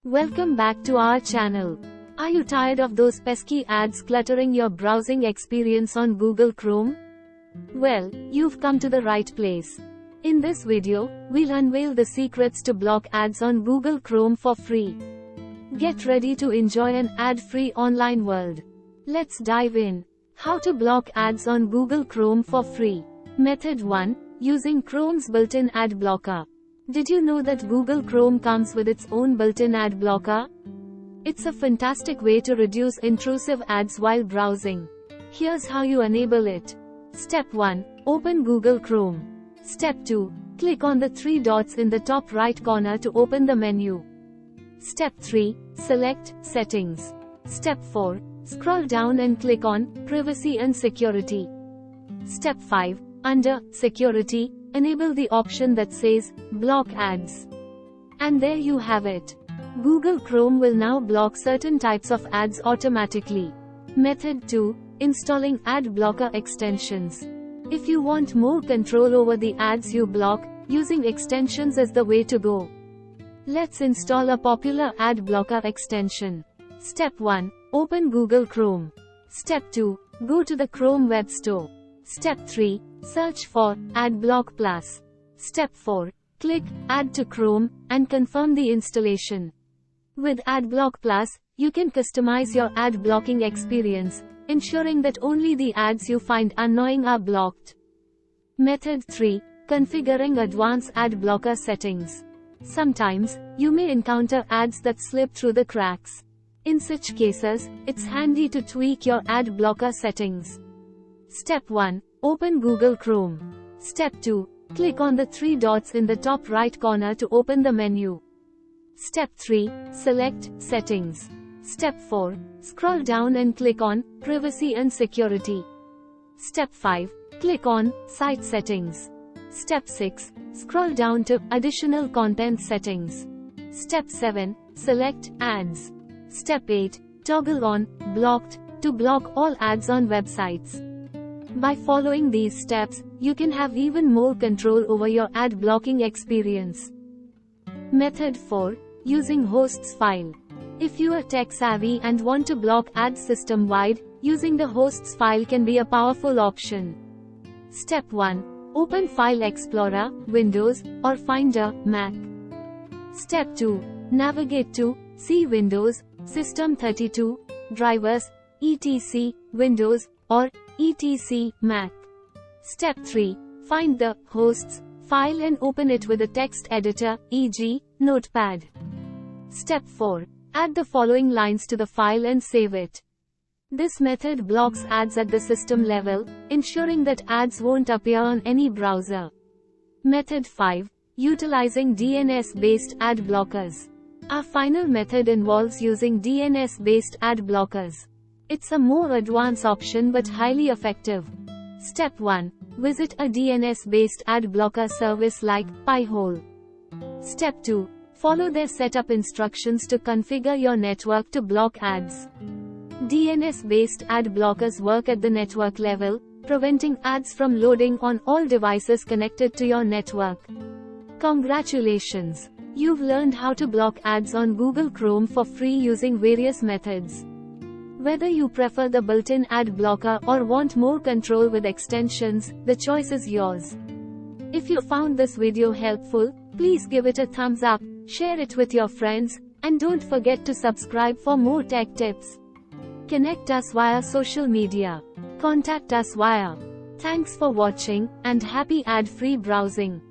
Welcome back to our channel. Are you tired of those pesky ads cluttering your browsing experience on Google Chrome? Well, you've come to the right place. In this video, we'll unveil the secrets to block ads on Google Chrome for free. Get ready to enjoy an ad-free online world. Let's dive in. How to block ads on Google Chrome for free. Method 1. Using Chrome's built-in ad blocker. Did you know that Google Chrome comes with its own built-in ad blocker? It's a fantastic way to reduce intrusive ads while browsing. Here's how you enable it. Step 1. Open Google Chrome. Step 2. Click on the three dots in the top right corner to open the menu. Step 3. Select Settings. Step 4. Scroll down and click on Privacy and Security. Step 5. Under Security, enable the option that says Block Ads. And there you have it. Google Chrome will now block certain types of ads automatically. Method 2. Installing ad blocker extensions. If you want more control over the ads you block, using extensions is the way to go. Let's install a popular ad blocker extension. Step 1. Open Google Chrome. Step 2. Go to the Chrome Web Store. Step 3. Search for AdBlock Plus. Step 4. Click Add to Chrome and confirm the installation. With AdBlock Plus, you can customize your ad blocking experience, ensuring that only the ads you find annoying are blocked. Method 3. Configuring advanced ad blocker settings. Sometimes, you may encounter ads that slip through the cracks. In such cases, it's handy to tweak your ad blocker settings. Step 1. Open Google Chrome. Step 2. Click on the three dots in the top right corner to open the menu. Step 3. Select Settings. Step 4. Scroll down and click on Privacy and Security. Step 5. Click on Site Settings. Step 6. Scroll down to Additional Content Settings. Step 7. Select Ads. Step 8. Toggle on Blocked to block all ads on websites. By following these steps, you can have even more control over your ad blocking experience. Method 4. Using Hosts file. If you are tech-savvy and want to block ads system-wide, using the Hosts file can be a powerful option. Step 1. Open File Explorer, Windows, or Finder, Mac. Step 2. Navigate to C Windows, System32, Drivers, etc., Windows, or etc., Mac. Step 3. Find the Hosts file and open it with a text editor, e.g., Notepad. Step 4. Add the following lines to the file and save it. This method blocks ads at the system level, ensuring that ads won't appear on any browser. Method 5. Utilizing DNS-based ad blockers. Our final method involves using DNS-based ad blockers. It's a more advanced option but highly effective. Step 1. Visit a DNS-based ad blocker service like Pi-hole. Step 2. Follow their setup instructions to configure your network to block ads. DNS-based ad blockers work at the network level, preventing ads from loading on all devices connected to your network. Congratulations! You've learned how to block ads on Google Chrome for free using various methods. Whether you prefer the built-in ad blocker or want more control with extensions, the choice is yours. If you found this video helpful, please give it a thumbs up, share it with your friends, and don't forget to subscribe for more tech tips. Connect us via social media. Contact us via. Thanks for watching, and happy ad-free browsing.